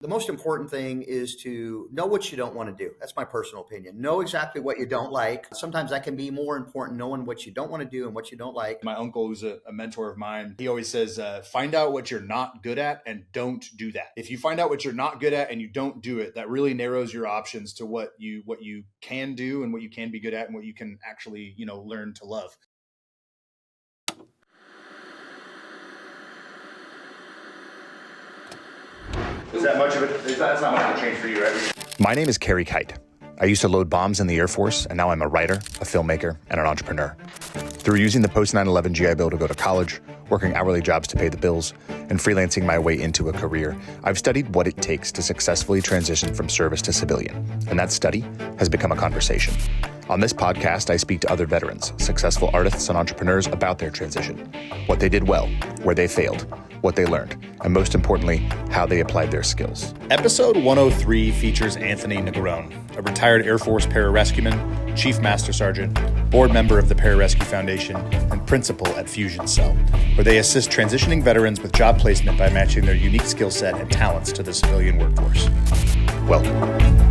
The most important thing is to know what you don't want to do. That's my personal opinion. Know exactly what you don't like. Sometimes that can be more important, knowing what you don't want to do and what you don't like. My uncle, who's a mentor of mine, he always says, find out what you're not good at and don't do that. If you find out what you're not good at and you don't do it, that really narrows your options to what you can do and what you can be good at and what you can actually, learn to love. Is that much of it? That's not much of a change for you, right? My name is Carey. I used to load bombs in the Air Force, and now I'm a writer, a filmmaker, and an entrepreneur. Through using the post-9/11 GI Bill to go to college, working hourly jobs to pay the bills, and freelancing my way into a career, I've studied what it takes to successfully transition from service to civilian, and that study has become a conversation. On this podcast, I speak to other veterans, successful artists and entrepreneurs about their transition, what they did well, where they failed, what they learned, and most importantly, how they applied their skills. Episode 103 features Tony Negron, a retired Air Force Pararescueman, Chief Master Sergeant, board member of the Pararescue Foundation, and principal at Fusion Cell, where they assist transitioning veterans with job placement by matching their unique skill set and talents to the civilian workforce. Welcome.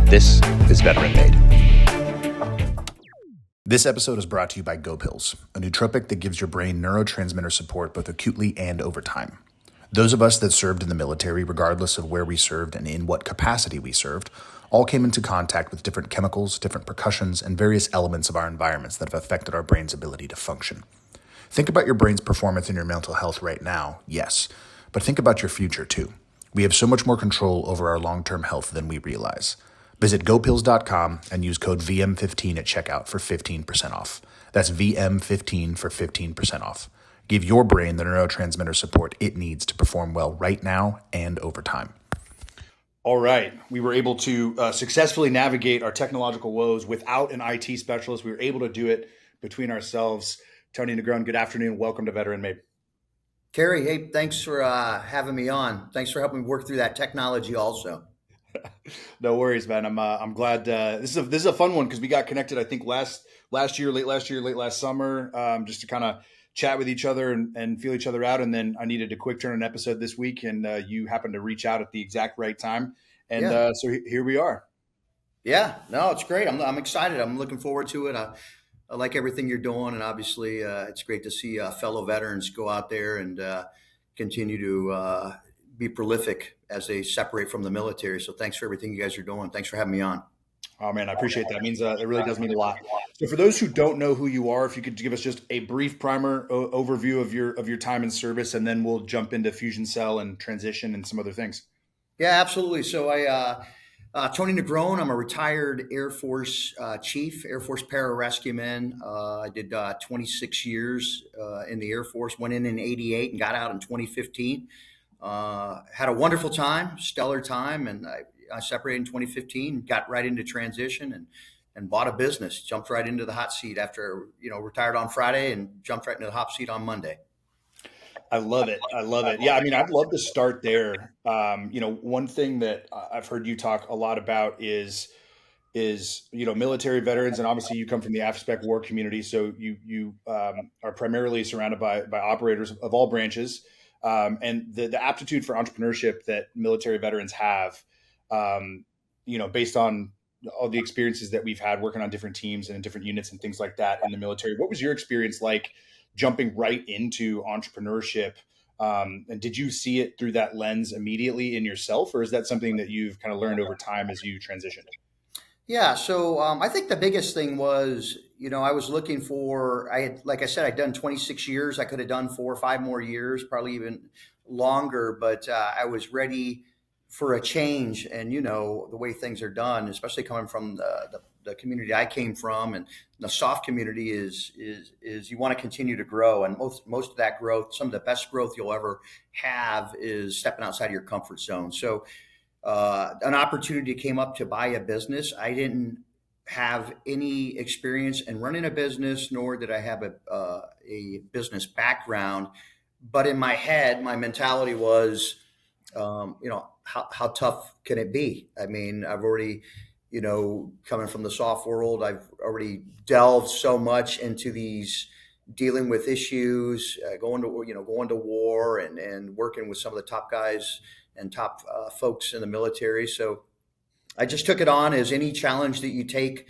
This is Veteran Made. This episode is brought to you by GoPills, a nootropic that gives your brain neurotransmitter support both acutely and over time. Those of us that served in the military, regardless of where we served and in what capacity we served, all came into contact with different chemicals, different percussions, and various elements of our environments that have affected our brain's ability to function. Think about your brain's performance and your mental health right now, yes, but think about your future too. We have so much more control over our long-term health than we realize. Visit gopills.com and use code VM15 at checkout for 15% off. That's VM15 for 15% off. Give your brain the neurotransmitter support it needs to perform well right now and over time. All right. We were able to successfully navigate our technological woes without an IT specialist. We were able to do it between ourselves. Tony Negron, good afternoon. Welcome to Veteran Made. Carey, hey, thanks for having me on. Thanks for helping me work through that technology also. No worries, man. I'm glad. This is a fun one because we got connected, I think, late last summer, just to kind of chat with each other and feel each other out. And then I needed a quick turn on episode this week, and you happened to reach out at the exact right time. And so here we are. Yeah, no, it's great. I'm excited. I'm looking forward to it. I like everything you're doing, and obviously it's great to see fellow veterans go out there and continue to be prolific as they separate from the military. So thanks for everything you guys are doing. Thanks for having me on. Oh man, I appreciate that. It means it really does mean a lot. So for those who don't know who you are, if you could give us just a brief primer overview of your time in service, and then we'll jump into Fusion Cell and transition and some other things. Yeah, absolutely. So Tony Negron, I'm a retired Air Force chief, Air Force Pararescueman. I did 26 years in the Air Force, went in 88 and got out in 2015. Had a wonderful time, stellar time, and I separated in 2015, got right into transition and bought a business, jumped right into the hot seat after, retired on Friday and jumped right into the hot seat on Monday. I love it. Yeah. I mean, I'd love to start there. One thing that I've heard you talk a lot about is military veterans. And obviously you come from the AFSPEC war community. So you are primarily surrounded by operators of all branches. And the aptitude for entrepreneurship that military veterans have, based on all the experiences that we've had working on different teams and in different units and things like that in the military. What was your experience like jumping right into entrepreneurship? And did you see it through that lens immediately in yourself, or is that something that you've kind of learned over time as you transitioned? Yeah. So I think the biggest thing was, I was looking for, like I said, I'd done 26 years. I could have done 4 or 5 more years, probably even longer, but I was ready for a change. And, the way things are done, especially coming from the community I came from, and the soft community is you want to continue to grow. And most of that growth, some of the best growth you'll ever have is stepping outside of your comfort zone. So an opportunity came up to buy a business. I didn't have any experience in running a business, nor did I have a business background. But in my head, my mentality was, how tough can it be? I mean, I've already, coming from the soft world, I've already delved so much into these dealing with issues, going to war and working with some of the top guys and top folks in the military. So I just took it on as any challenge that you take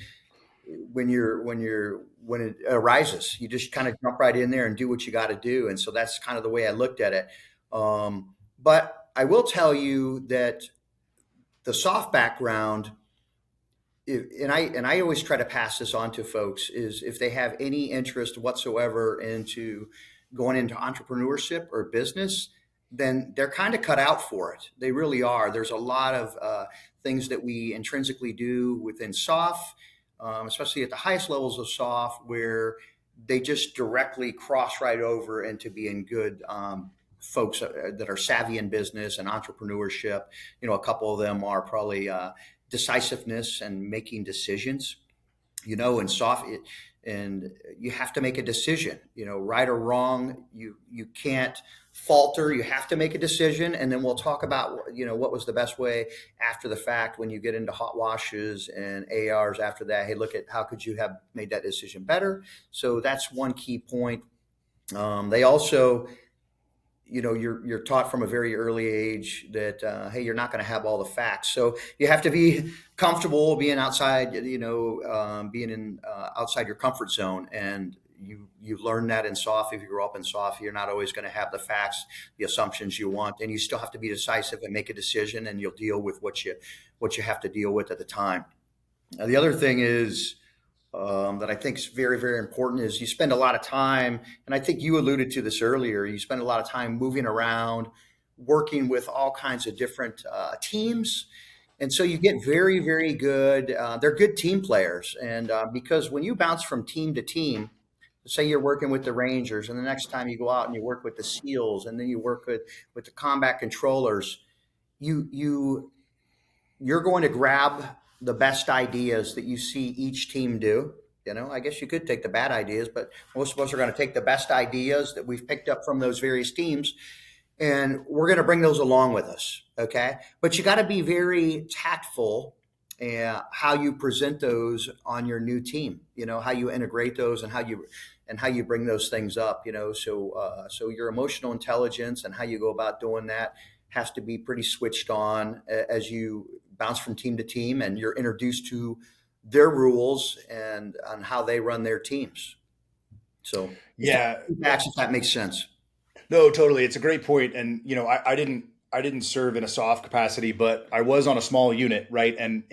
when it arises. You just kind of jump right in there and do what you got to do. And so that's kind of the way I looked at it. But I will tell you that the soft background, and I always try to pass this on to folks, is if they have any interest whatsoever into going into entrepreneurship or business, then they're kind of cut out for it. They really are. There's a lot of things that we intrinsically do within SOF, especially at the highest levels of SOF, where they just directly cross right over into being good folks that are savvy in business and entrepreneurship. A couple of them are probably decisiveness and making decisions. And SOF, and you have to make a decision. Right or wrong, you can't falter. You have to make a decision, and then we'll talk about what was the best way after the fact when you get into hot washes and ARs after that. Hey, look at how could you have made that decision better. So that's one key point. They also, you're taught from a very early age that hey, you're not going to have all the facts. So you have to be comfortable being outside, being in outside your comfort zone. And you learn that in SOF. If you grow up in SOF, you're not always going to have the facts, the assumptions you want, and you still have to be decisive and make a decision, and you'll deal with what you have to deal with at the time. Now, the other thing is that I think is very, very important is you spend a lot of time, and I think you alluded to this earlier, you spend a lot of time moving around, working with all kinds of different teams. And so you get very, very good. They're good team players. And because when you bounce from team to team, say you're working with the Rangers, and the next time you go out and you work with the SEALs, and then you work with the combat controllers, you're going to grab the best ideas that you see each team do. I guess you could take the bad ideas, but most of us are going to take the best ideas that we've picked up from those various teams, and we're going to bring those along with us. Okay. But you got to be very tactful how you present those on your new team, how you integrate those and how you bring those things up, so your emotional intelligence and how you go about doing that has to be pretty switched on as you bounce from team to team and you're introduced to their rules and on how they run their teams. So yeah, if that makes sense. No, totally. It's a great point. And, I didn't serve in a SOF capacity, but I was on a small unit, right? And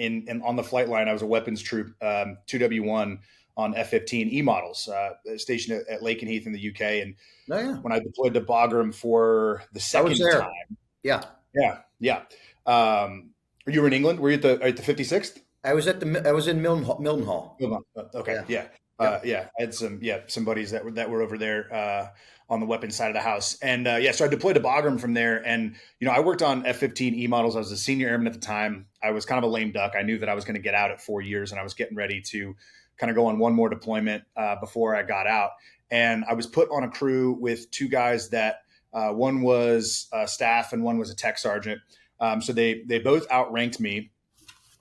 on the flight line, I was a weapons troop, 2W1 on F-15 E models, stationed at Lakenheath in the UK. And when I deployed to Bagram for the second time. Yeah. Yeah. You were in England? Were you at the 56th? I was in Mildenhall. Okay. Yeah. I had some buddies that were over there on the weapons side of the house. And so I deployed to Bagram from there. And, I worked on F-15 E models. I was a senior airman at the time. I was kind of a lame duck. I knew that I was going to get out at 4 years, and I was getting ready to kind of go on one more deployment before I got out. And I was put on a crew with two guys that one was staff and one was a tech sergeant. So they both outranked me,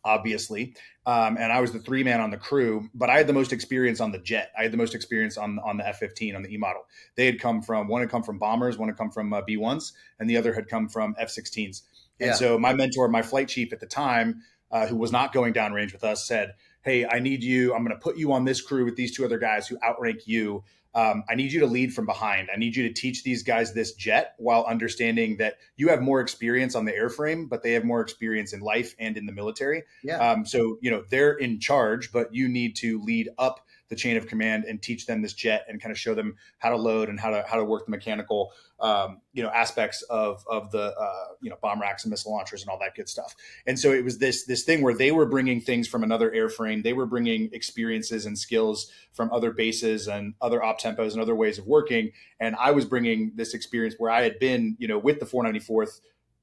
obviously. And I was the 3-man on the crew, but I had the most experience on the jet. I had the most experience on the F-15, on the E model. One had come from bombers, one had come from B-1s, and the other had come from F-16s. And so my mentor, my flight chief at the time, who was not going downrange with us, said, hey, I need you. I'm going to put you on this crew with these two other guys who outrank you. I need you to lead from behind. I need you to teach these guys this jet while understanding that you have more experience on the airframe, but they have more experience in life and in the military. Yeah. So, they're in charge, but you need to lead up the chain of command and teach them this jet and kind of show them how to load and how to work the mechanical, aspects of the, bomb racks and missile launchers and all that good stuff. And so it was this thing where they were bringing things from another airframe. They were bringing experiences and skills from other bases and other op tempos and other ways of working. And I was bringing this experience where I had been, with the 494th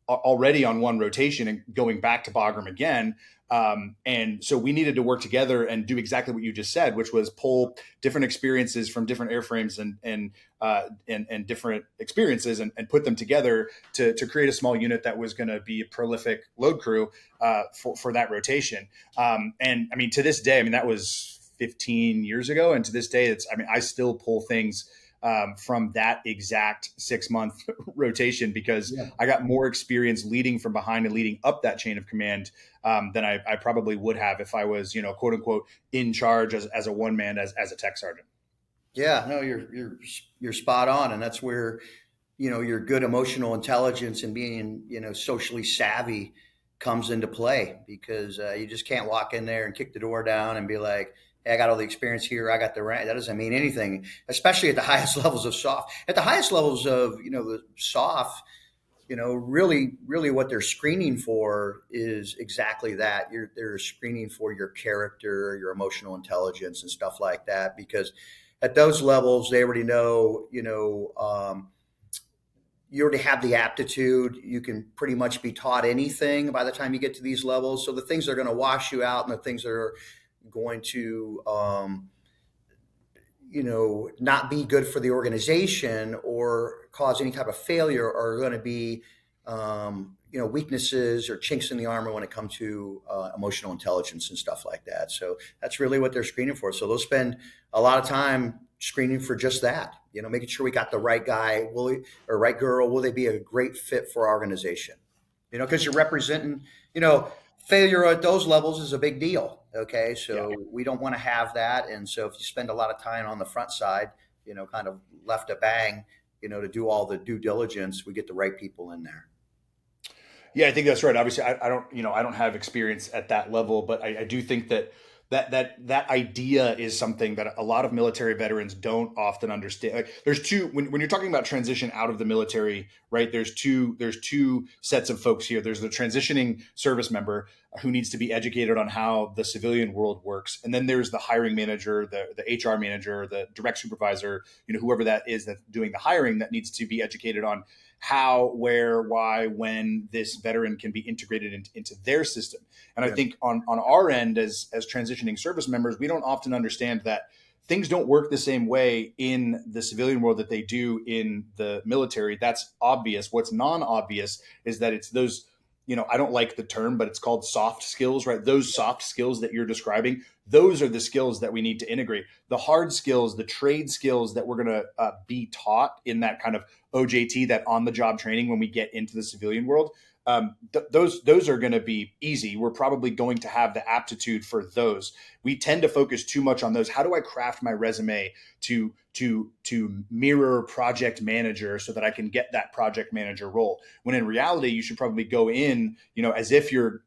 already on one rotation and going back to Bagram again. And so we needed to work together and do exactly what you just said, which was pull different experiences from different airframes and different experiences and put them together to create a small unit that was going to be a prolific load crew for that rotation. And to this day, that was 15 years ago. And to this day, I still pull things from that exact 6-month rotation, because I got more experience leading from behind and leading up that chain of command than I probably would have if I was, quote unquote, in charge as a one man, as a tech sergeant. Yeah, no, you're spot on, and that's where your good emotional intelligence and being socially savvy comes into play, because you just can't walk in there and kick the door down and be like, hey, I got all the experience here, I got the rank. That doesn't mean anything, especially at the highest levels of soft. At the highest levels of the soft, really what they're screening for is exactly that. They're screening for your character, your emotional intelligence, and stuff like that, because at those levels they already know, you already have the aptitude. You can pretty much be taught anything by the time you get to these levels. So the things that are going to wash you out and the things that are going to, not be good for the organization or cause any type of failure are going to be, weaknesses or chinks in the armor when it comes to emotional intelligence and stuff like that. So that's really what they're screening for. So they'll spend a lot of time screening for just that, making sure we got the right guy, or right girl. Will they be a great fit for our organization? Because you're representing, failure at those levels is a big deal. Okay. So we don't want to have that. And so if you spend a lot of time on the front side, kind of left a bang, to do all the due diligence, we get the right people in there. Yeah, I think that's right. Obviously, I don't have experience at that level, but I do think that idea is something that a lot of military veterans don't often understand. Like, there's two, when you're talking about transition out of the military, right? There's two sets of folks here. There's the transitioning service member who needs to be educated on how the civilian world works, and then there's the hiring manager, the HR manager, the direct supervisor, whoever that is that's doing the hiring, that needs to be educated on how, where, why, when this veteran can be integrated into their system. And I think on our end as transitioning service members, we don't often understand that things don't work the same way in the civilian world that they do in the military. That's obvious. What's non-obvious is that it's those, I don't like the term, but it's called soft skills, right? Those soft skills that you're describing, those are the skills that we need to integrate. The hard skills, the trade skills that we're going to be taught in that kind of OJT, that on-the-job training when we get into the civilian world, those are going to be easy. We're probably going to have the aptitude for those. We tend to focus too much on those. How do I craft my resume to mirror project manager so that I can get that project manager role? When in reality, you should probably go in, as if you're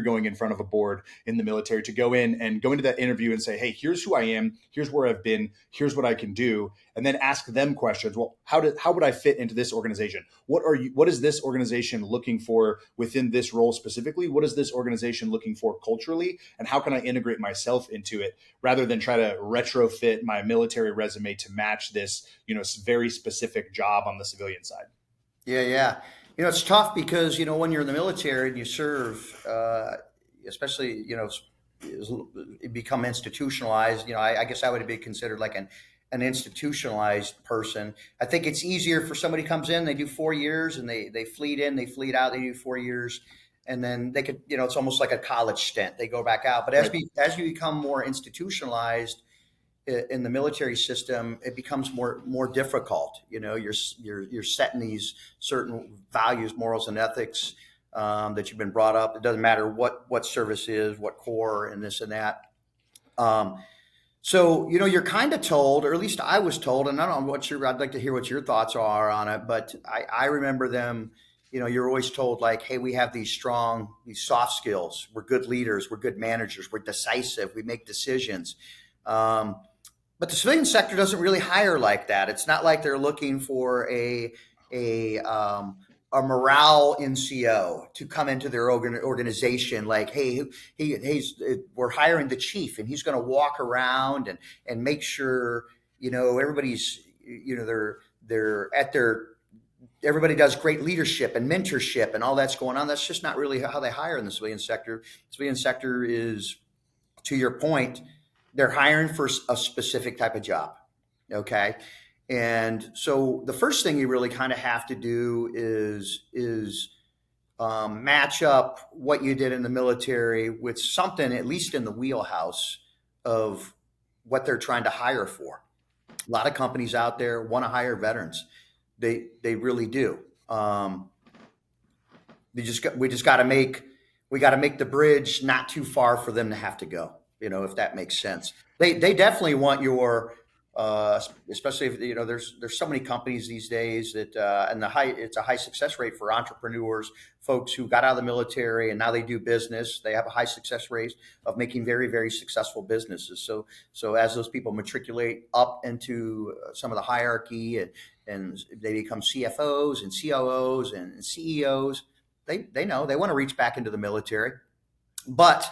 going in front of a board in the military, to go into that interview and say, hey, here's who I am, here's where I've been, here's what I can do, and then ask them questions. Well, how would I fit into this organization? What is this organization looking for within this role specifically? What is this organization looking for culturally? And how can I integrate myself into it, rather than try to retrofit my military resume to match this, very specific job on the civilian side? Yeah. It's tough because, when you're in the military and you serve, especially, it become institutionalized. I guess I would be considered like an institutionalized person. I think it's easier for somebody comes in, they do 4 years and they fleet in, they fleet out, they do 4 years. And then they could, it's almost like a college stint. They go back out. But as you become more institutionalized in the military system, it becomes more difficult. You're setting these certain values, morals, and ethics that you've been brought up. It doesn't matter what service is, what corps, and this and that. So you're kind of told, or at least I was told, and I don't know I'd like to hear what your thoughts are on it. But I remember them. You're always told like, hey, we have these soft skills. We're good leaders. We're good managers. We're decisive. We make decisions. But the civilian sector doesn't really hire like that. It's not like they're looking for a morale NCO to come into their organization. Like, hey, we're hiring the chief, and he's going to walk around and make sure everybody's they're at their. Everybody does great leadership and mentorship and all that's going on. That's just not really how they hire in the civilian sector. The civilian sector is, to your point, they're hiring for a specific type of job. Okay. And so the first thing you really kind of have to do is match up what you did in the military with something, at least in the wheelhouse of what they're trying to hire for. A lot of companies out there want to hire veterans. They really do. We just got to make the bridge not too far for them to have to go. If that makes sense. They definitely want your, especially if there's so many companies these days that and it's a high success rate for entrepreneurs, folks who got out of the military and now they do business. They have a high success rate of making very, very successful businesses. So as those people matriculate up into some of the hierarchy and they become CFOs and COOs and CEOs, they know they want to reach back into the military, but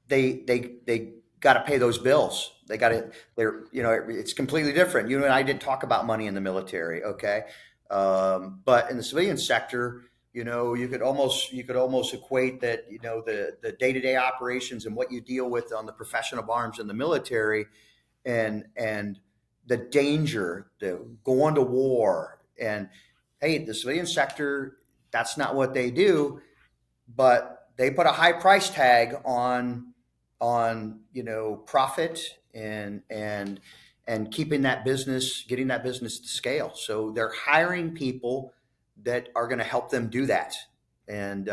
they got to pay those bills. It's completely different. You and I didn't talk about money in the military, okay? But in the civilian sector, you could almost equate that, the day-to-day operations and what you deal with on the profession of arms in the military, and the danger, the going to war, and hey, the civilian sector, that's not what they do, but they put a high price tag on profit and keeping that business, getting that business to scale. So they're hiring people that are going to help them do that. And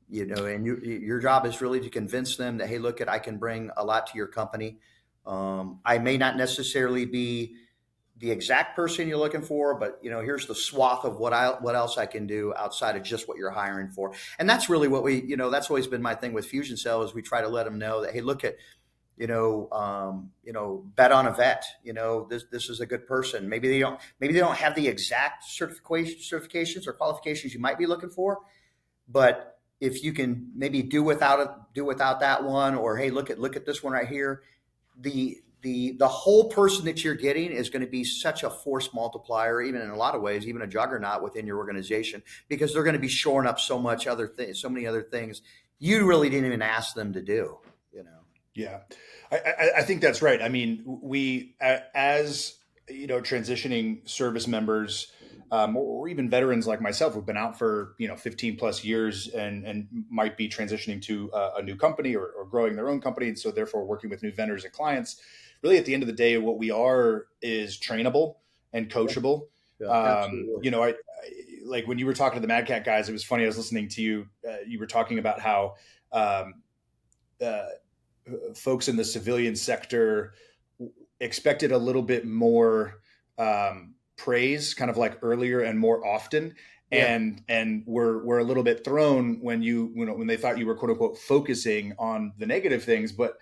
your job is really to convince them that, hey, look, I can bring a lot to your company. I may not necessarily be the exact person you're looking for, but here's the swath of what else I can do outside of just what you're hiring for. And that's really what that's always been my thing with Fusion Cell, is we try to let them know that, hey, look at, bet on a vet. This is a good person. Maybe they don't have the exact certifications or qualifications you might be looking for, but if you can maybe do without that one, or hey, look at this one right here, the whole person that you're getting is going to be such a force multiplier, even in a lot of ways, even a juggernaut within your organization, because they're going to be shoring up so many other things you really didn't even ask them to do. Yeah, I think that's right. I mean, we, as transitioning service members, or even veterans like myself who've been out for 15 plus years and might be transitioning to a new company or growing their own company, and so therefore working with new vendors and clients. Really, at the end of the day, what we are is trainable and coachable. Yeah, I like when you were talking to the Mad Cat guys, it was funny. I was listening to you. You were talking about how folks in the civilian sector expected a little bit more praise, kind of like earlier and more often. And we're a little bit thrown when when they thought you were quote unquote focusing on the negative things, but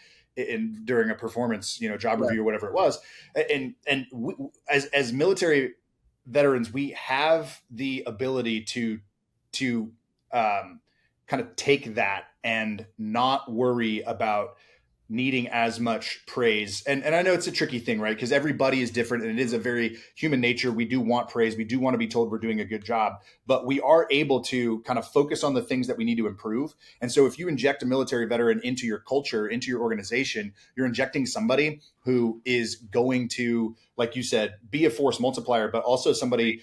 during a performance, job review or whatever it was. And we, as military veterans, we have the ability to kind of take that and not worry about needing as much praise. And I know it's a tricky thing, right? Because everybody is different and it is a very human nature. We do want praise. We do want to be told we're doing a good job, but we are able to kind of focus on the things that we need to improve. And so if you inject a military veteran into your culture, into your organization, you're injecting somebody who is going to, like you said, be a force multiplier, but also somebody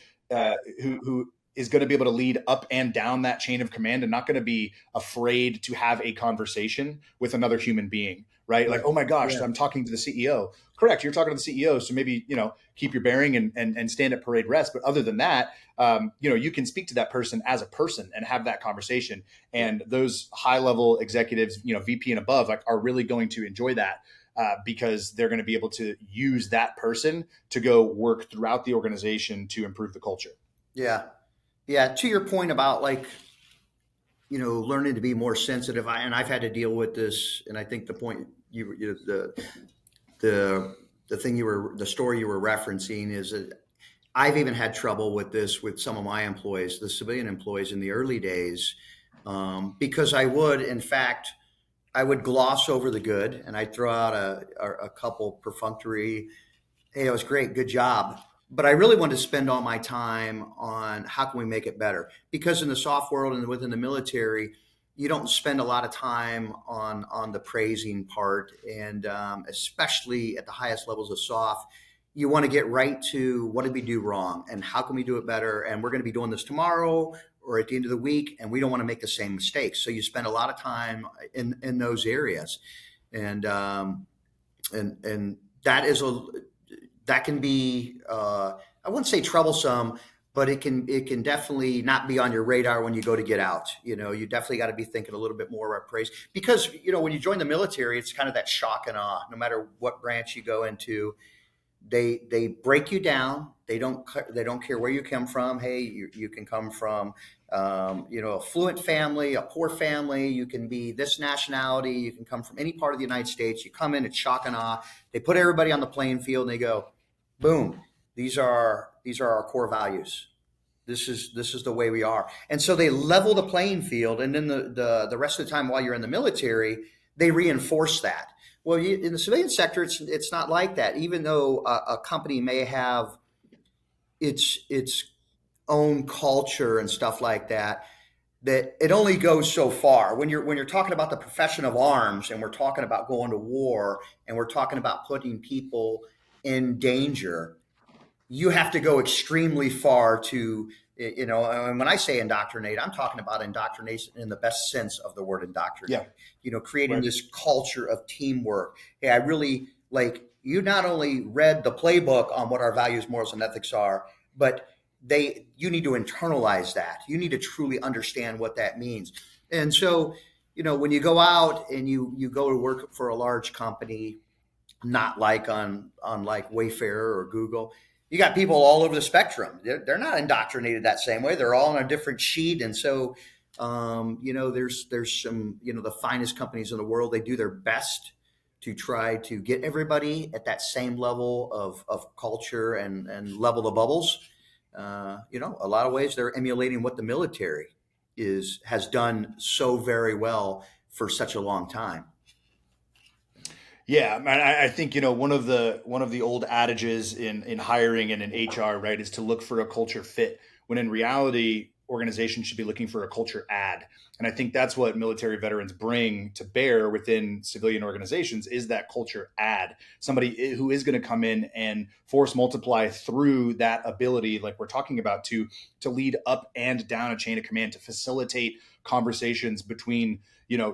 who is going to be able to lead up and down that chain of command and not going to be afraid to have a conversation with another human being, right? Like, oh my gosh, I'm talking to the CEO. Correct. You're talking to the CEO. So maybe, keep your bearing and stand at parade rest. But other than that, you can speak to that person as a person and have that conversation. And those high level executives, VP and above, like, are really going to enjoy that. Because they're going to be able to use that person to go work throughout the organization to improve the culture. Yeah. Yeah, to your point about learning to be more sensitive, and I've had to deal with this, and I think the point the story you were referencing is that I've even had trouble with this with some of my employees, the civilian employees in the early days, because I would gloss over the good, and I'd throw out a couple perfunctory, hey, it was great, good job. But I really wanted to spend all my time on how can we make it better? Because in the soft world and within the military, you don't spend a lot of time on the praising part. And especially at the highest levels of soft, you want to get right to what did we do wrong and how can we do it better? And we're going to be doing this tomorrow or at the end of the week, and we don't want to make the same mistakes. So you spend a lot of time in those areas. And that is that can be, I wouldn't say troublesome, but it can definitely not be on your radar when you go to get out. You definitely got to be thinking a little bit more about praise, because when you join the military, it's kind of that shock and awe. No matter what branch you go into, they break you down. They don't care where you come from. Hey, you can come from a fluent family, a poor family. You can be this nationality. You can come from any part of the United States. You come in, it's shock and awe. They put everybody on the playing field, and they go, boom. These are our core values. This is the way we are. And so they level the playing field, and then the rest of the time while you're in the military, they reinforce that. Well, in the civilian sector, it's not like that. Even though a company may have its own culture and stuff like that, that it only goes so far. When you're talking about the profession of arms, and we're talking about going to war, and we're talking about putting people in danger, you have to go extremely far to, and when I say indoctrinate, I'm talking about indoctrination in the best sense of the word indoctrinate. Yeah. Creating Right. this culture of teamwork. Hey, I really you not only read the playbook on what our values, morals, and ethics are, but you need to internalize that. You need to truly understand what that means. And so, when you go out and you go to work for a large company, not like on like Wayfair or Google, you got people all over the spectrum. They're not indoctrinated that same way. They're all on a different sheet. And so, there's some, the finest companies in the world, they do their best to try to get everybody at that same level of culture and level the bubbles. A lot of ways they're emulating what the military has done so very well for such a long time. Yeah, man, I think one of the old adages in hiring and in HR, right, is to look for a culture fit, when in reality organizations should be looking for a culture add. And I think that's what military veterans bring to bear within civilian organizations, is that culture add. Somebody who is going to come in and force multiply through that ability, like we're talking about, to lead up and down a chain of command, to facilitate conversations between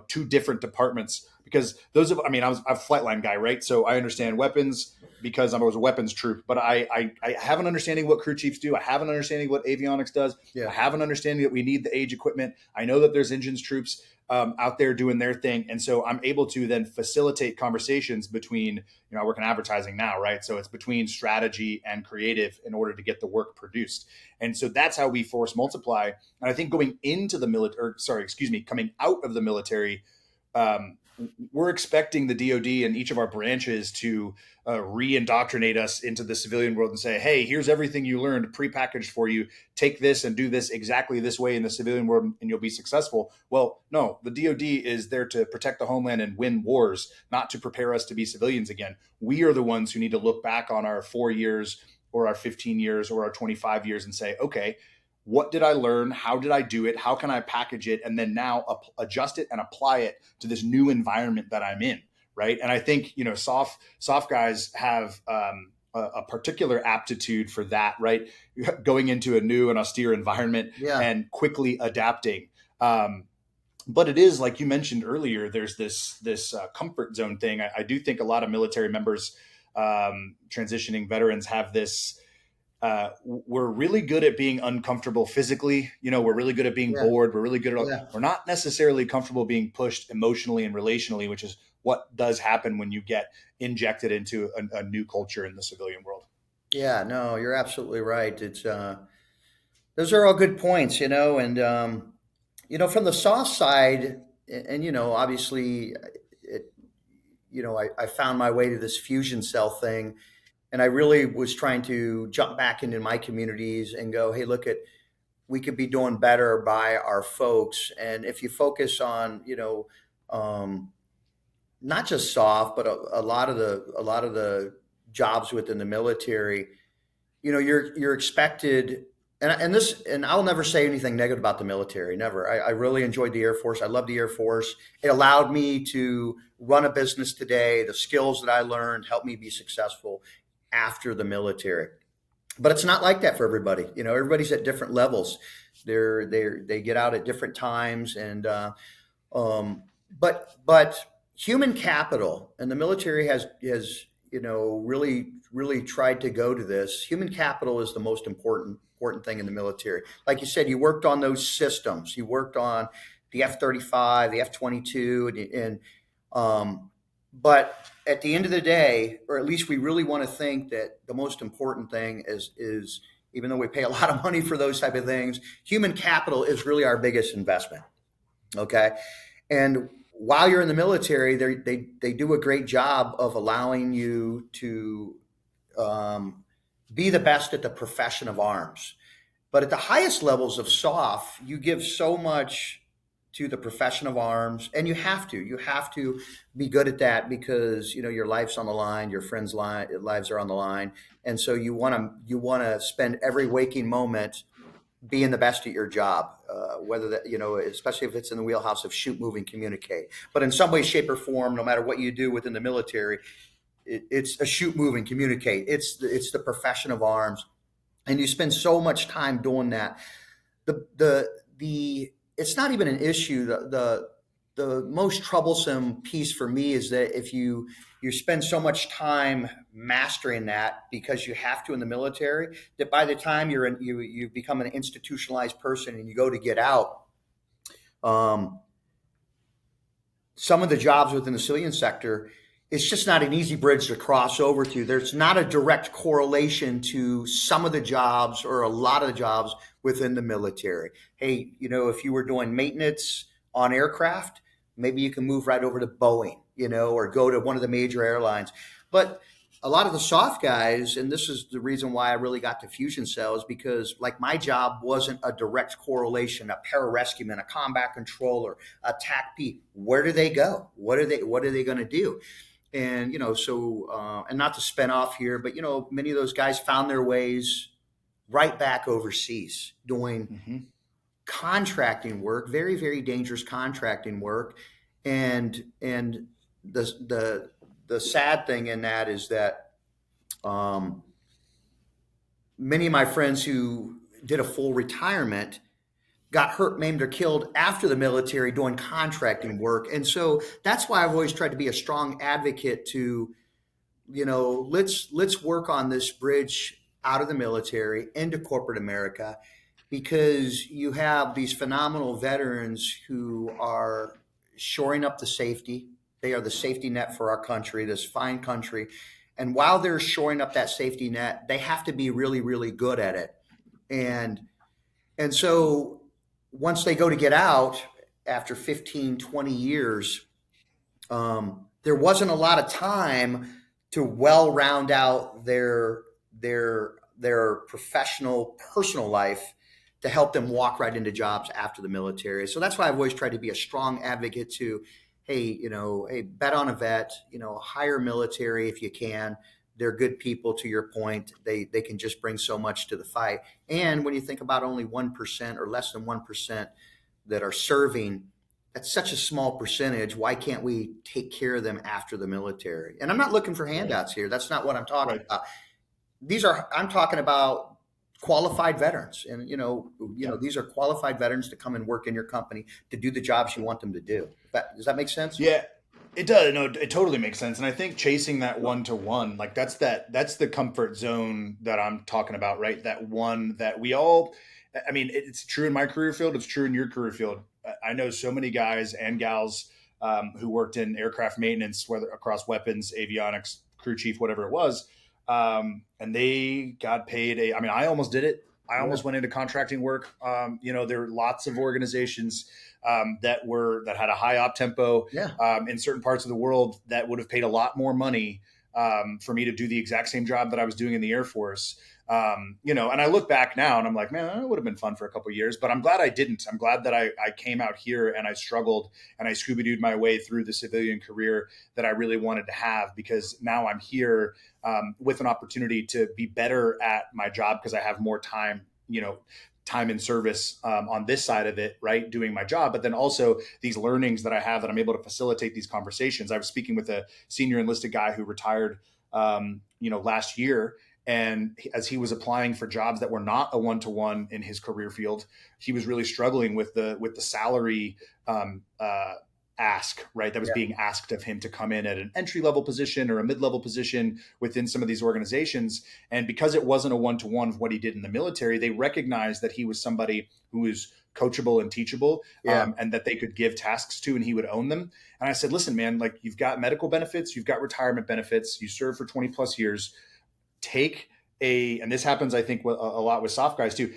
two different departments. Because I'm a flightline guy, right? So I understand weapons because I was a weapons troop, but I have an understanding what crew chiefs do. I have an understanding what avionics does. Yeah. I have an understanding that we need the age equipment. I know that there's engines troops out there doing their thing. And so I'm able to then facilitate conversations between, I work in advertising now, right? So it's between strategy and creative in order to get the work produced. And so that's how we force multiply. And I think coming out of the military, we're expecting the DoD and each of our branches to re-indoctrinate us into the civilian world and say, hey, here's everything you learned prepackaged for you. Take this and do this exactly this way in the civilian world and you'll be successful. Well, no, the DoD is there to protect the homeland and win wars, not to prepare us to be civilians again. We are the ones who need to look back on our 4 years or our 15 years or our 25 years and say, okay, what did I learn? How did I do it? How can I package it? And then now adjust it and apply it to this new environment that I'm in, right? And I think, soft guys have a particular aptitude for that, right? Going into a new and austere environment and quickly adapting. But it is, like you mentioned earlier, there's this comfort zone thing. I do think a lot of military members, transitioning veterans, have this. We're really good at being uncomfortable physically. We're really good at being bored. We're really good at, we're not necessarily comfortable being pushed emotionally and relationally, which is what does happen when you get injected into a new culture in the civilian world. Yeah, no, you're absolutely right. It's, those are all good points, and, from the soft side, and, obviously I found my way to this fusion cell thing. And I really was trying to jump back into my communities and go, hey, we could be doing better by our folks. And if you focus on, not just soft, but a lot of the jobs within the military, you're expected. And I'll never say anything negative about the military. Never. I really enjoyed the Air Force. I love the Air Force. It allowed me to run a business today. The skills that I learned helped me be successful after the military. But it's not like that for everybody. Everybody's at different levels. They get out at different times, and but human capital, and the military has really tried to go to this. Human capital is the most important thing in the military. Like you said, you worked on those systems. You worked on the F-35, the F-22, but at the end of the day, or at least we really want to think that the most important thing is even though we pay a lot of money for those type of things, human capital is really our biggest investment. Okay, and while you're in the military, they do a great job of allowing you to be the best at the profession of arms. But at the highest levels of SOF, you give so much to the profession of arms, and you have to be good at that because your life's on the line, your friends' lives are on the line, and so you want to spend every waking moment being the best at your job, whether that, especially if it's in the wheelhouse of shoot, move, and communicate. But in some way, shape, or form, no matter what you do within the military, it's a shoot, move, and communicate. It's the profession of arms, and you spend so much time doing that. It's not even an issue. The most troublesome piece for me is that if you spend so much time mastering that because you have to in the military, that by the time you become an institutionalized person and you go to get out, some of the jobs within the civilian sector, it's just not an easy bridge to cross over to. There's not a direct correlation to some of the jobs or a lot of the jobs within the military. Hey, if you were doing maintenance on aircraft, maybe you can move right over to Boeing, or go to one of the major airlines. But a lot of the soft guys, and this is the reason why I really got to Fusion Cells, because like my job wasn't a direct correlation. A pararescueman, a combat controller, a TAC-P, where do they go? What are they going to do? And, and not to spin off here, but, many of those guys found their ways right back overseas doing contracting work, very, very dangerous contracting work. And the sad thing in that is that many of my friends who did a full retirement got hurt, maimed, or killed after the military doing contracting work. And so that's why I've always tried to be a strong advocate to, let's work on this bridge out of the military into corporate America, because you have these phenomenal veterans who are shoring up the safety. They are the safety net for our country, this fine country. And while they're shoring up that safety net, they have to be really, really good at it. And so once they go to get out after 15, 20 years, there wasn't a lot of time to well round out their professional, personal life to help them walk right into jobs after the military. So that's why I've always tried to be a strong advocate to, hey, bet on a vet, hire military if you can. They're good people, to your point. They can just bring so much to the fight. And when you think about only 1% or less than 1% that are serving, that's such a small percentage. Why can't we take care of them after the military? And I'm not looking for handouts here. That's not what I'm talking about. I'm talking about qualified veterans. And, these are qualified veterans to come and work in your company to do the jobs you want them to do. Does that make sense? Yeah. It does. No, it totally makes sense. And I think chasing that 1-to-1, like that's the comfort zone that I'm talking about, right? That one that we all, it's true in my career field. It's true in your career field. I know so many guys and gals who worked in aircraft maintenance, whether across weapons, avionics, crew chief, whatever it was. And they got paid I almost did it. I almost went into contracting work. There were lots of organizations that had a high op tempo in certain parts of the world that would have paid a lot more money for me to do the exact same job that I was doing in the Air Force. And I look back now and I'm like, man, that would have been fun for a couple of years, but I'm glad I didn't. I'm glad that I came out here and I struggled and I Scooby-Dooed my way through the civilian career that I really wanted to have, because now I'm here with an opportunity to be better at my job because I have more time, time in service on this side of it, right, doing my job, but then also these learnings that I have that I'm able to facilitate these conversations. I was speaking with a senior enlisted guy who retired, last year. And as he was applying for jobs that were not a 1-to-1 in his career field, he was really struggling with the salary ask, right? That was Yeah. being asked of him to come in at an entry-level position or a mid-level position within some of these organizations. And because it wasn't a one-to-one of what he did in the military, they recognized that he was somebody who was coachable and teachable, Yeah. and that they could give tasks to and he would own them. And I said, listen, man, like, you've got medical benefits, you've got retirement benefits, you served for 20 plus years. And this happens, I think, a lot with soft guys too.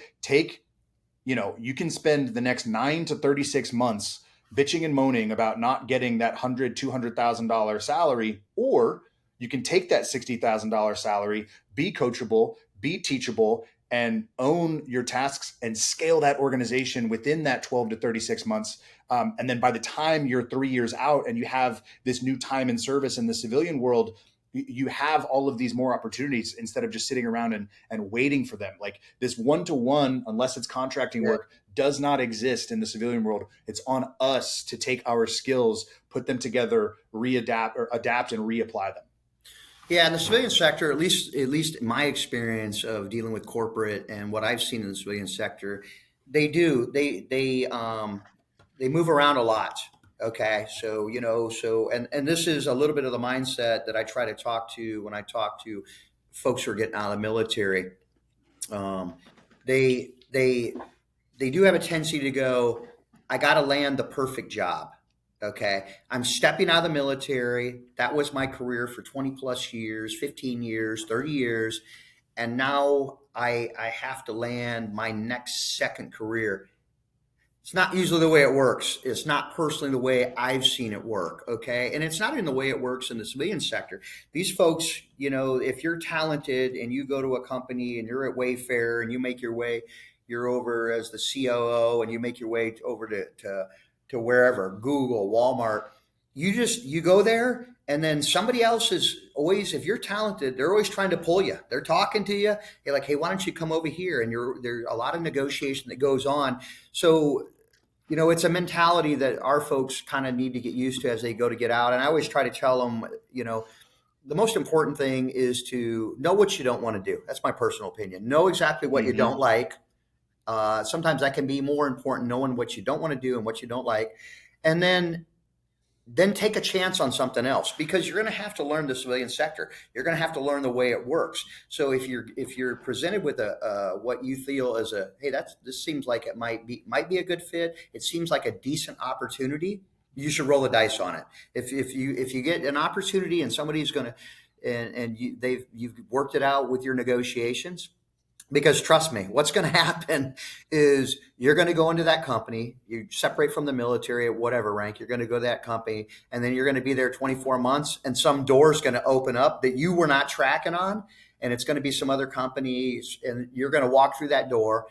You can spend the next 9 to 36 months bitching and moaning about not getting that $100,000, $200,000 salary, or you can take that $60,000 salary, be coachable, be teachable, and own your tasks and scale that organization within that 12 to 36 months. And then by the time you're 3 years out and you have this new time in service in the civilian world, you have all of these more opportunities instead of just sitting around and waiting for them. Like, this one-to-one, unless it's contracting work, does not exist in the civilian world. It's on us to take our skills, put them together, adapt and reapply them. Yeah, in the civilian sector, at least in my experience of dealing with corporate and what I've seen in the civilian sector, they move around a lot. Okay, so and this is a little bit of the mindset that I try to talk to when I talk to folks who are getting out of the military. They do have a tendency to go, I got to land the perfect job. Okay, I'm stepping out of the military. That was my career for 20 plus years, 15 years, 30 years. And now I have to land my next second career. It's not usually the way it works. It's not personally the way I've seen it work. Okay. And it's not in the way it works in the civilian sector. These folks, if you're talented and you go to a company and you're at Wayfair and you make your way, you're over as the COO and you make your way over to wherever, Google, Walmart, you go there, and then somebody else is always, if you're talented, they're always trying to pull you. They're talking to you. They're like, hey, why don't you come over here? And there's a lot of negotiation that goes on. So, it's a mentality that our folks kind of need to get used to as they go to get out. And I always try to tell them, the most important thing is to know what you don't want to do. That's my personal opinion. Know exactly what you don't like. Sometimes that can be more important, knowing what you don't want to do and what you don't like. And then take a chance on something else, because you're going to have to learn the civilian sector. You're going to have to learn the way it works. So if you're presented with what you feel as hey, this seems like it might be a good fit. It seems like a decent opportunity. You should roll the dice on it. If you get an opportunity and somebody's going to, and you've worked it out with your negotiations. Because trust me, what's going to happen is you're going to go into that company, you separate from the military at whatever rank, you're going to go to that company, and then you're going to be there 24 months, and some door's going to open up that you were not tracking on, and it's going to be some other companies, and you're going to walk through that door,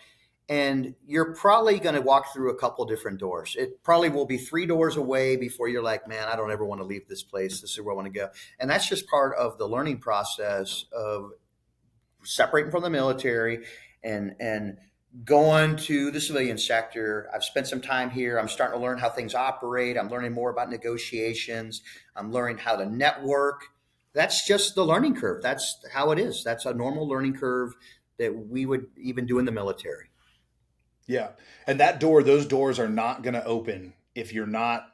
and you're probably going to walk through a couple different doors. It probably will be 3 doors away before you're like, man, I don't ever want to leave this place. This is where I want to go. And that's just part of the learning process of separating from the military and going to the civilian sector. I've spent some time here. I'm starting to learn how things operate. I'm learning more about negotiations. I'm learning how to network. That's just the learning curve. That's how it is. That's a normal learning curve that we would even do in the military. Yeah. And those doors are not going to open if you're not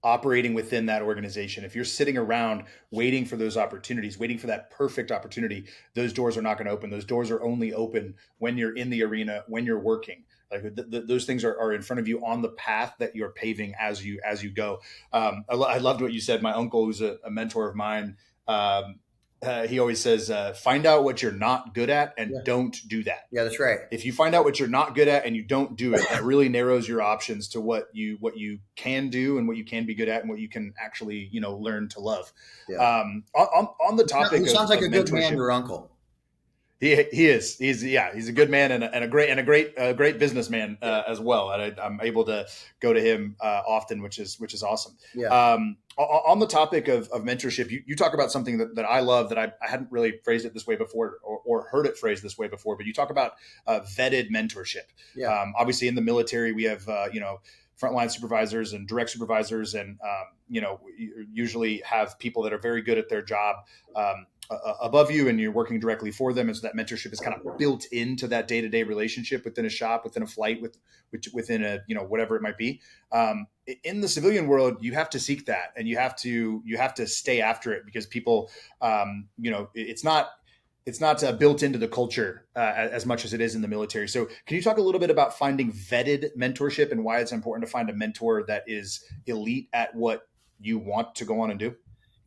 operating within that organization. If you're sitting around waiting for those opportunities, waiting for that perfect opportunity, those doors are not going to open. Those doors are only open when you're in the arena, when you're working. Like those things are in front of you on the path that you're paving as you go. I loved what you said. My uncle, who's a mentor of mine, he always says, find out what you're not good at and don't do that. Yeah, that's right. If you find out what you're not good at and you don't do it, that really narrows your options to what you can do and what you can be good at and what you can actually, learn to love. Yeah. On the topic He sounds like a good man, mentorship, your uncle. He is. He's a good man and a great businessman as well. And I'm able to go to him often, which is awesome. Yeah. On the topic of mentorship, you talk about something that I love that I hadn't really phrased it this way before or heard it phrased this way before, but you talk about vetted mentorship. Yeah. Obviously in the military, we have, frontline supervisors and direct supervisors, and usually have people that are very good at their job, above you and you're working directly for them. And so that mentorship is kind of built into that day-to-day relationship within a shop, within a flight, within a, whatever it might be. In the civilian world, you have to seek that, and you have to stay after it, because people, it's not built into the culture as much as it is in the military. So can you talk a little bit about finding vetted mentorship and why it's important to find a mentor that is elite at what you want to go on and do?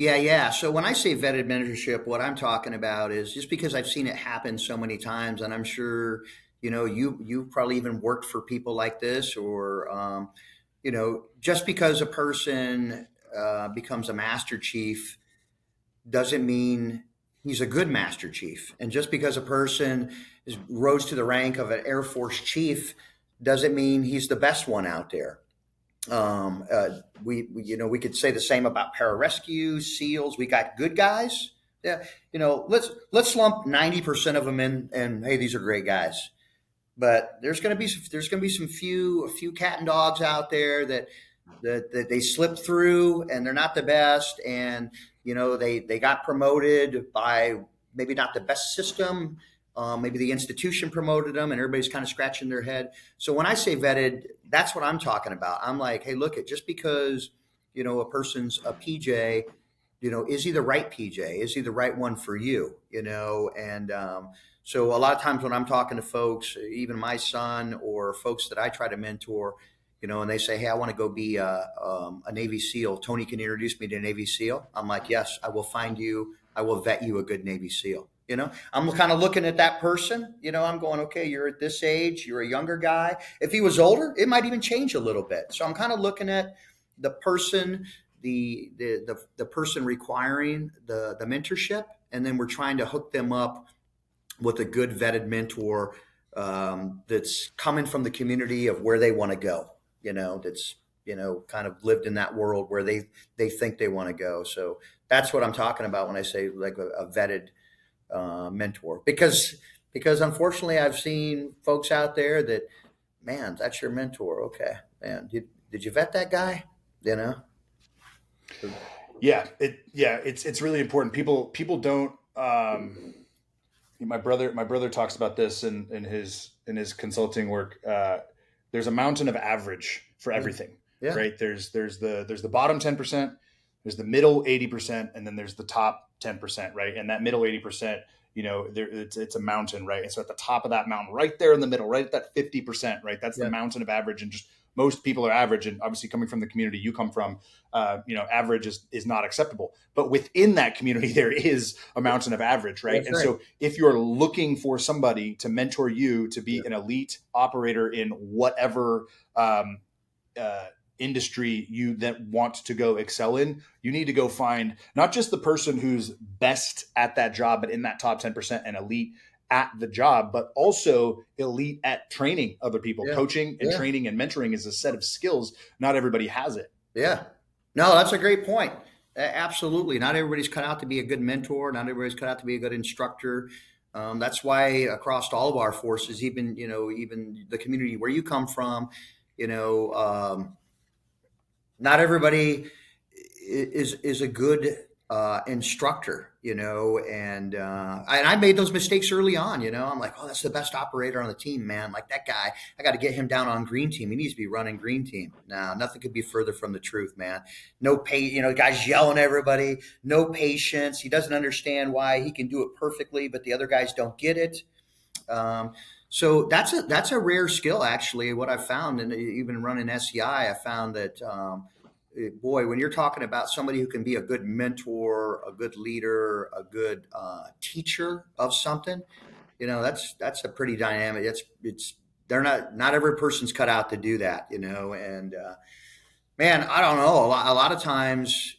Yeah. So when I say vetted mentorship, what I'm talking about is, just because I've seen it happen so many times, and I'm sure, you probably even worked for people like this, or, just because a person becomes a master chief doesn't mean he's a good master chief. And just because a person rose to the rank of an Air Force chief doesn't mean he's the best one out there. We could say the same about pararescue, SEALs. We got good guys. Yeah. Let's lump 90% of them in, and hey, these are great guys. But there's going to be a few cat and dogs out there that they slip through, and they're not the best. And, they got promoted by maybe not the best system. Maybe the institution promoted them, and everybody's kind of scratching their head. So when I say vetted, that's what I'm talking about. I'm like, hey, look, just because, a person's a PJ, is he the right PJ? Is he the right one for you? And so a lot of times when I'm talking to folks, even my son or folks that I try to mentor, and they say, hey, I want to go be a Navy SEAL. Tony, can you introduce me to a Navy SEAL? I'm like, yes, I will I will vet you a good Navy SEAL. I'm kind of looking at that person, I'm going, okay, you're at this age, you're a younger guy. If he was older, it might even change a little bit. So I'm kind of looking at the person, the person requiring the mentorship, and then we're trying to hook them up with a good vetted mentor that's coming from the community of where they want to go, that's, kind of lived in that world where they think they want to go. So that's what I'm talking about when I say like a vetted mentor, because unfortunately I've seen folks out there that, man, that's your mentor. Okay, man, did you vet that guy? It's really important. People don't. My brother talks about this in his consulting work. There's a mountain of average for everything, right? There's the bottom 10%, there's the middle 80%, and then there's the top 10%, right? And that middle 80%, it's a mountain, right? And so at the top of that mountain, right there in the middle, right at that 50%, right? That's the mountain of average. And just most people are average. And obviously coming from the community you come from, average is not acceptable. But within that community, there is a mountain of average, right? That's right. So if you're looking for somebody to mentor you to be an elite operator in whatever industry you that want to go excel in, you need to go find not just the person who's best at that job, but in that top 10% and elite at the job, but also elite at training other people. Coaching and training and mentoring is a set of skills. Not everybody has it. Yeah. No, that's a great point. Absolutely. Not everybody's cut out to be a good mentor. Not everybody's cut out to be a good instructor. That's why across all of our forces, even the community where you come from, not everybody is a good instructor, and I made those mistakes early on. I'm like, oh, that's the best operator on the team, man. Like that guy, I got to get him down on green team. He needs to be running green team. Now, nothing could be further from the truth, man. No guys yelling at everybody, no patience. He doesn't understand why he can do it perfectly, but the other guys don't get it. So that's a rare skill, actually. What I've found, and even running SEI, I found that, boy, when you're talking about somebody who can be a good mentor, a good leader, a good teacher of something, that's a pretty dynamic. They're not every person's cut out to do that, and man, I don't know. A lot of times,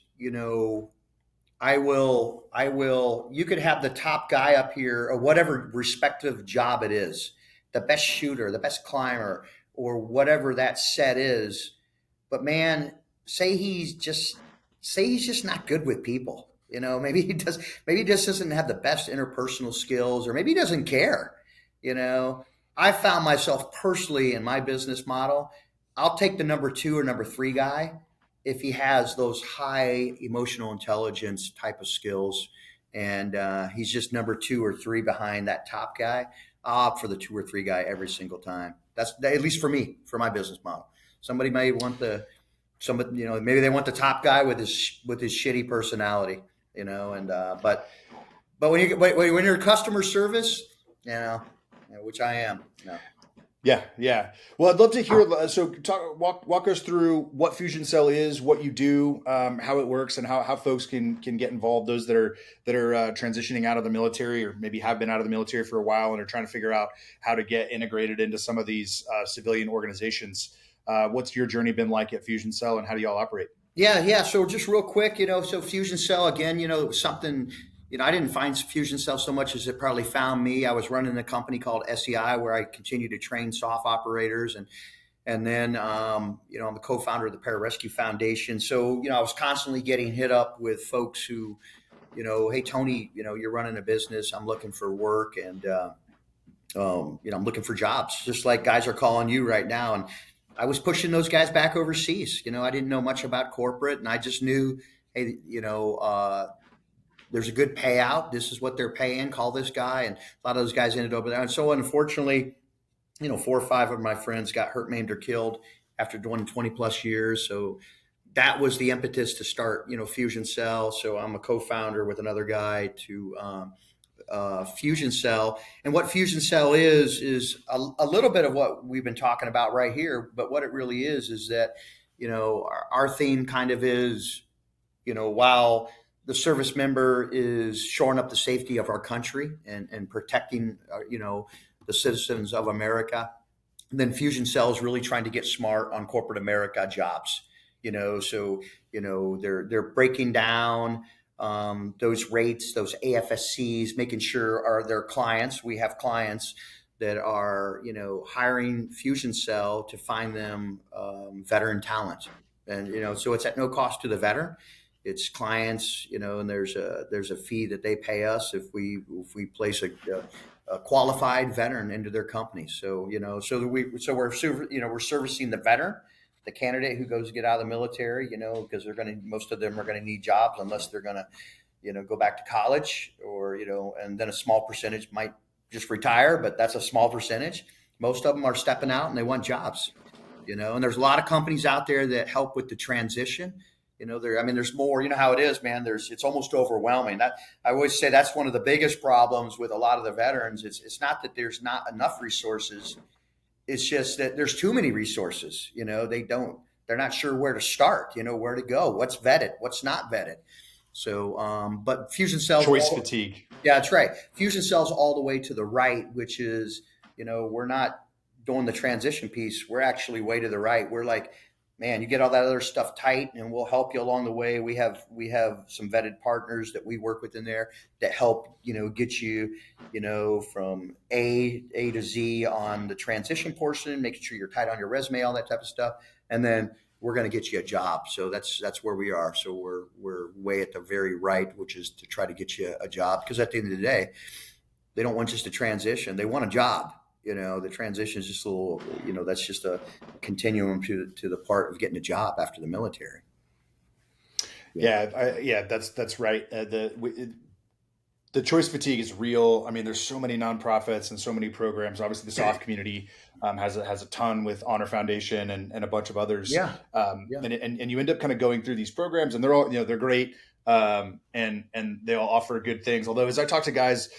I will, you could have the top guy up here or whatever respective job it is, the best shooter, the best climber, or whatever that set is. But man, say he's just not good with people. Maybe he just doesn't have the best interpersonal skills, or maybe he doesn't care. I found myself personally in my business model, I'll take the number 2 or number 3 guy if he has those high emotional intelligence type of skills, and he's just number 2 or 3 behind that top guy. I'll opt for the 2 or 3 guy every single time. That's at least for me, for my business model. Somebody may want maybe they want the top guy with his shitty personality, and but when you're customer service, which I am, Yeah, yeah. Well, I'd love to hear. So, walk us through what Fusion Cell is, what you do, how it works, and how folks can get involved. Those that are transitioning out of the military, or maybe have been out of the military for a while and are trying to figure out how to get integrated into some of these civilian organizations. What's your journey been like at Fusion Cell, and how do y'all operate? Yeah. So just real quick, so Fusion Cell again, it was something. I didn't find Fusion Cell so much as it probably found me. I was running a company called SEI where I continued to train soft operators, and then I'm the co-founder of the Pararescue Foundation. So I was constantly getting hit up with folks who, hey Tony, you're running a business. I'm looking for work, and I'm looking for jobs, just like guys are calling you right now. And I was pushing those guys back overseas. I didn't know much about corporate, and I just knew, hey, there's a good payout. This is what they're paying. Call this guy. And a lot of those guys ended over there. And so unfortunately, 4 or 5 of my friends got hurt, maimed, or killed after doing 20 plus years. So that was the impetus to start, Fusion Cell. So I'm a co-founder with another guy to Fusion Cell. And what Fusion Cell is a little bit of what we've been talking about right here. But what it really is that, our theme kind of is, while the service member is shoring up the safety of our country and protecting, the citizens of America. And then Fusion Cell is really trying to get smart on corporate America jobs. So they're breaking down those rates, those AFSCs, making sure their clients. We have clients that are hiring Fusion Cell to find them veteran talent, and so it's at no cost to the veteran. It's clients, and there's a fee that they pay us if we place a qualified veteran into their company. So we're servicing the veteran, the candidate who goes to get out of the military, because most of them are going to need jobs unless they're going to go back to college, or and then a small percentage might just retire, but that's a small percentage. Most of them are stepping out and they want jobs, and there's a lot of companies out there that help with the transition. There's more, how it is, man. It's almost overwhelming. I always say that's one of the biggest problems with a lot of the veterans. It's not that there's not enough resources. It's just that there's too many resources. They're not sure where to start, where to go, what's vetted, what's not vetted. So, but Fusion Cells. Choice fatigue. Yeah, that's right. Fusion Cells all the way to the right, which is, we're not doing the transition piece. We're actually way to the right. We're like, man, you get all that other stuff tight, and we'll help you along the way. We have some vetted partners that we work with in there that help, get you, from A to Z on the transition portion, making sure you're tight on your resume, all that type of stuff. And then we're going to get you a job. So that's where we are. So we're way at the very right, which is to try to get you a job. Because at the end of the day, they don't want just a transition. They want a job. The transition is just a little, that's just a continuum to the part of getting a job after the military. Yeah, that's right. The choice fatigue is real. There's so many nonprofits and so many programs. Obviously, the soft community has a ton with Honor Foundation and a bunch of others. Yeah. And you end up kind of going through these programs, and they're all they're great, and they all offer good things. Although, as I talk to guys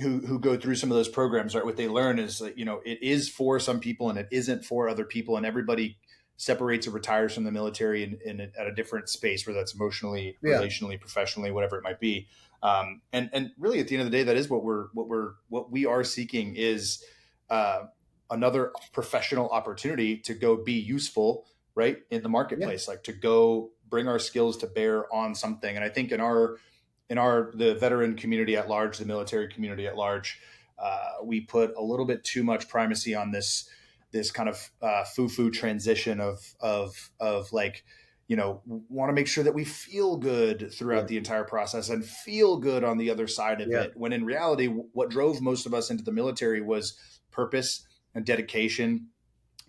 who go through some of those programs, right, what they learn is that, it is for some people and it isn't for other people, and everybody separates or retires from the military at a different space, whether that's emotionally, relationally, professionally, whatever it might be. And really at the end of the day, that is what we are seeking is another professional opportunity to go be useful, right, in the marketplace, like to go bring our skills to bear on something. And I think in the veteran community at large, the military community at large, we put a little bit too much primacy on this kind of foo-foo transition of like, want to make sure that we feel good throughout the entire process and feel good on the other side of it. When in reality, what drove most of us into the military was purpose and dedication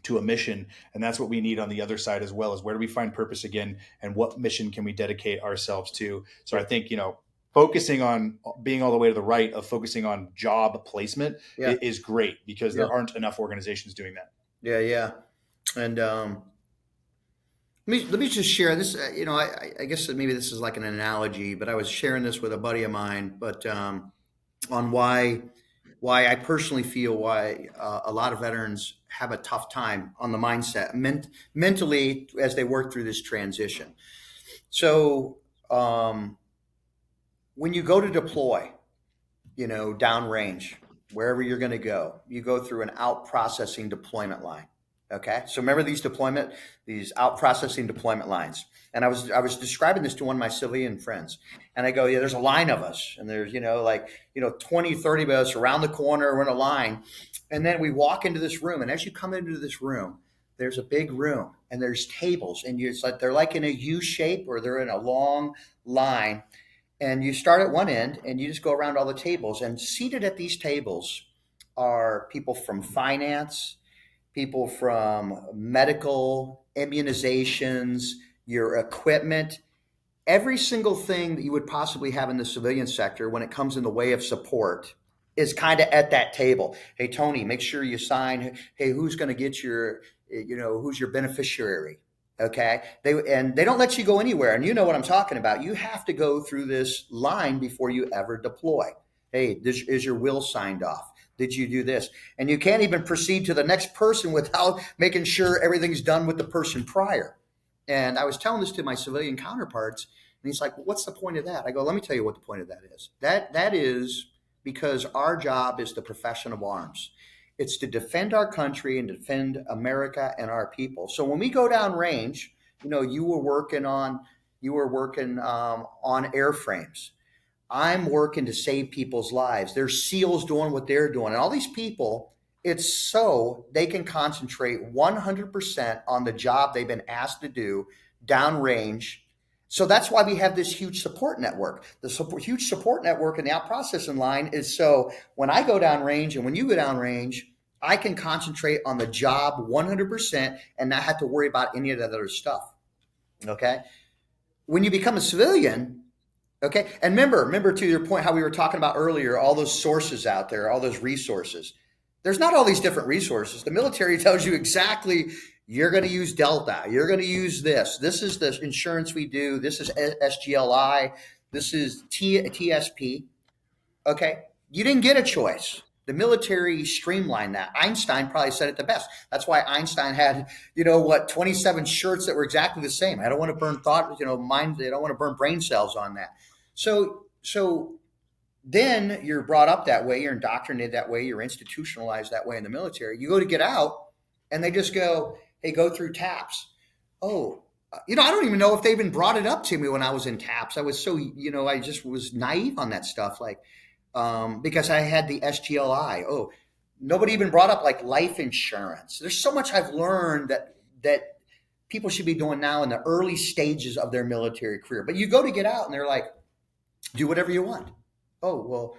to a mission. And that's what we need on the other side as well, is where do we find purpose again, and what mission can we dedicate ourselves to? So I think, focusing on being all the way to the right of focusing on job placement Yeah. is great, because Yeah. there aren't enough organizations doing that. Yeah. Yeah. And let me just share this. I guess that maybe this is like an analogy, but I was sharing this with a buddy of mine, but on why I personally feel why a lot of veterans have a tough time on the mindset mentally as they work through this transition. So when you go to deploy, downrange, wherever you're going to go, you go through an out processing deployment line. Okay. So remember these out processing deployment lines. And I was describing this to one of my civilian friends, and I go, yeah, there's a line of us, and there's, 20, 30 of us around the corner. We're in a line. And then we walk into this room. And as you come into this room, there's a big room and there's tables, and it's like, they're like in a U shape, or they're in a long line. And you start at one end and you just go around all the tables, and seated at these tables are people from finance, people from medical, immunizations, your equipment, every single thing that you would possibly have in the civilian sector when it comes in the way of support is kind of at that table. Hey, Tony, make sure you sign. Hey, who's going to get who's your beneficiary? Okay. They don't let you go anywhere. And you know what I'm talking about. You have to go through this line before you ever deploy. Hey, is your will signed off? Did you do this? And you can't even proceed to the next person without making sure everything's done with the person prior. And I was telling this to my civilian counterparts, and he's like, well, what's the point of that? I go, let me tell you what the point of that is. That is because our job is the profession of arms. It's to defend our country and defend America and our people. So when we go down range, you were working on airframes. I'm working to save people's lives. There's SEALs doing what they're doing. And all these people, it's so they can concentrate 100% on the job they've been asked to do downrange. So that's why we have this huge support network. The huge support network in the out processing line is so when I go downrange and when you go downrange, I can concentrate on the job 100% and not have to worry about any of that other stuff. Okay. When you become a civilian, okay. And remember to your point, how we were talking about earlier, all those sources out there, all those resources. There's not all these different resources. The military tells you exactly, you're going to use Delta. You're going to use this. This is the insurance we do. This is SGLI. This is TSP. Okay. You didn't get a choice. The military streamlined that. Einstein probably said it the best. That's why Einstein had, 27 shirts that were exactly the same. I don't want to burn mind. I don't want to burn brain cells on that. So then you're brought up that way. You're indoctrinated that way. You're institutionalized that way in the military. You go to get out, and they just go, hey, go through TAPS. Oh, I don't even know if they even brought it up to me when I was in TAPS. I was so, I just was naive on that stuff. Because I had the SGLI. Oh, nobody even brought up like life insurance. There's so much I've learned that people should be doing now in the early stages of their military career. But you go to get out and they're like, do whatever you want. Oh, well,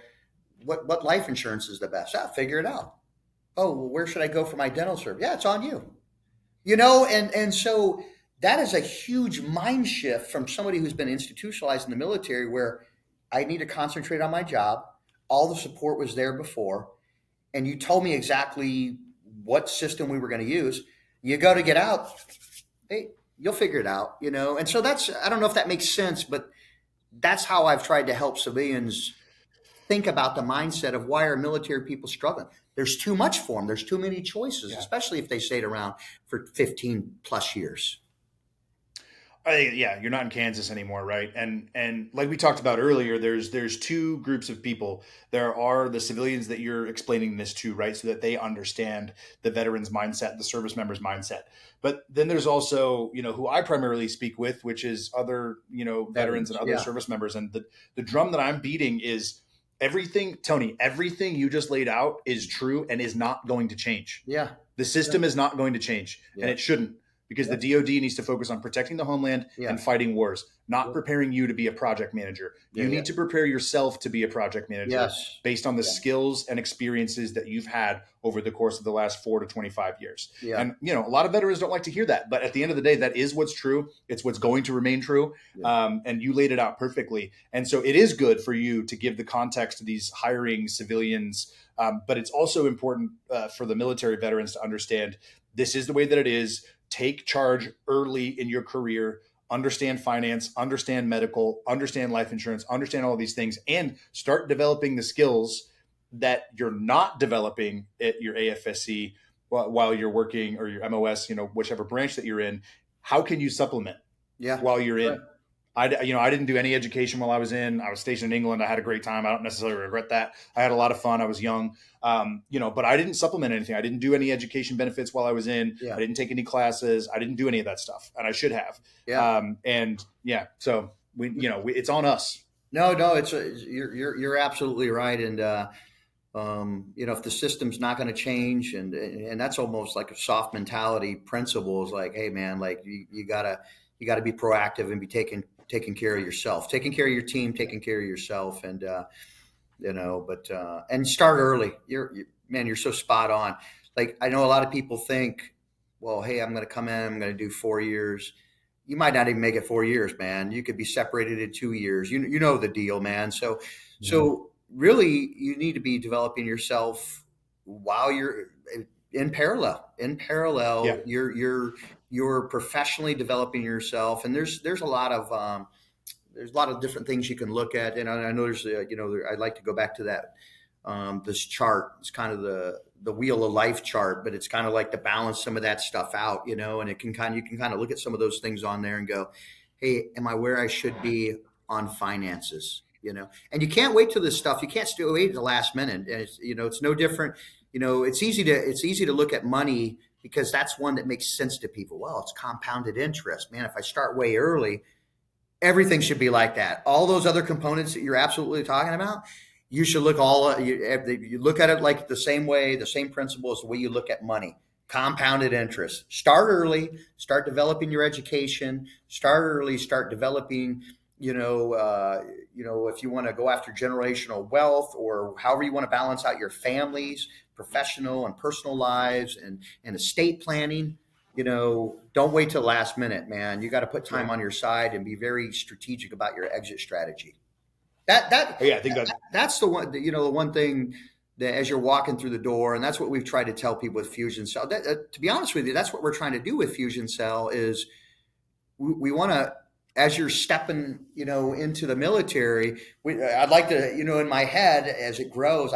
what life insurance is the best? Figure it out. Oh, well, where should I go for my dental service? Yeah, it's on you. And so that is a huge mind shift from somebody who's been institutionalized in the military, where I need to concentrate on my job. All the support was there before, and you told me exactly what system we were going to use. You go to get out, hey, you'll figure it out, And so I don't know if that makes sense, but that's how I've tried to help civilians think about the mindset of why are military people struggling. There's too much for them. There's too many choices, especially if they stayed around for 15 plus years. You're not in Kansas anymore, right? And like we talked about earlier, there's two groups of people. There are the civilians that you're explaining this to, right, so that they understand the veterans' mindset, the service members' mindset. But then there's also, who I primarily speak with, which is other, veterans and other service members. And the drum that I'm beating is everything, Tony, everything you just laid out is true and is not going to change. Yeah. The system is not going to change, and it shouldn't. because the DoD needs to focus on protecting the homeland and fighting wars, not preparing you to be a project manager. You need to prepare yourself to be a project manager based on the skills and experiences that you've had over the course of the last 4 to 25 years. And, you know, a lot of veterans don't like to hear that, but at the end of the day, that is what's true. It's what's going to remain true. And you laid it out perfectly. And so it is good for you to give the context to these hiring civilians. But it's also important for the military veterans to understand this is the way that it is. Take charge early in your career, understand finance, understand medical, understand life insurance, understand all these things, and start developing the skills that you're not developing at your AFSC while you're working, or your MOS, you know, whichever branch that you're in. How can you supplement while you're in? I didn't do any education while I was in. I was stationed in England. I had a great time. I don't necessarily regret that. I had a lot of fun. I was young, but I didn't supplement anything. I didn't do any education benefits while I was in. I didn't take any classes. I didn't do any of that stuff, and I should have. So it's on us. No, you're absolutely right. And if the system's not going to change, and that's almost like a soft mentality principle, is like, hey man, like you gotta be proactive and be taking care of yourself, taking care of your team, taking care of yourself. And, and start early. You're so spot on. Like, I know a lot of people think, well, hey, I'm going to come in, I'm going to do 4 years. You might not even make it 4 years, man. You could be separated in 2 years. You know the deal, man. So really you need to be developing yourself while you're in parallel. You're professionally developing yourself, and there's a lot of different things you can look at. And I know there's I'd like to go back to that this chart. It's kind of the wheel of life chart, but it's kind of like to balance some of that stuff out, and you can kind of look at some of those things on there and go, hey, am I where I should be on finances? And you can't wait till this stuff. You can't still wait at the last minute. And it's no different. It's easy to look at money, because that's one that makes sense to people. Well, it's compounded interest, man. If I start way early, everything should be like that. All those other components that you're absolutely talking about, you should look you look at it like the same way, the same principle as the way you look at money. Compounded interest. Start early. Start developing your education. Start early. Start developing. If you want to go after generational wealth, or however you want to balance out your families, professional and personal lives, and estate planning, don't wait till the last minute, man. You got to put time on your side and be very strategic about your exit strategy. I think that's the one, the one thing that as you're walking through the door, and that's what we've tried to tell people with Fusion Cell. To be honest with you, that's what we're trying to do with Fusion Cell is we want to, as you're stepping, into the military, I'd like to, in my head, as it grows,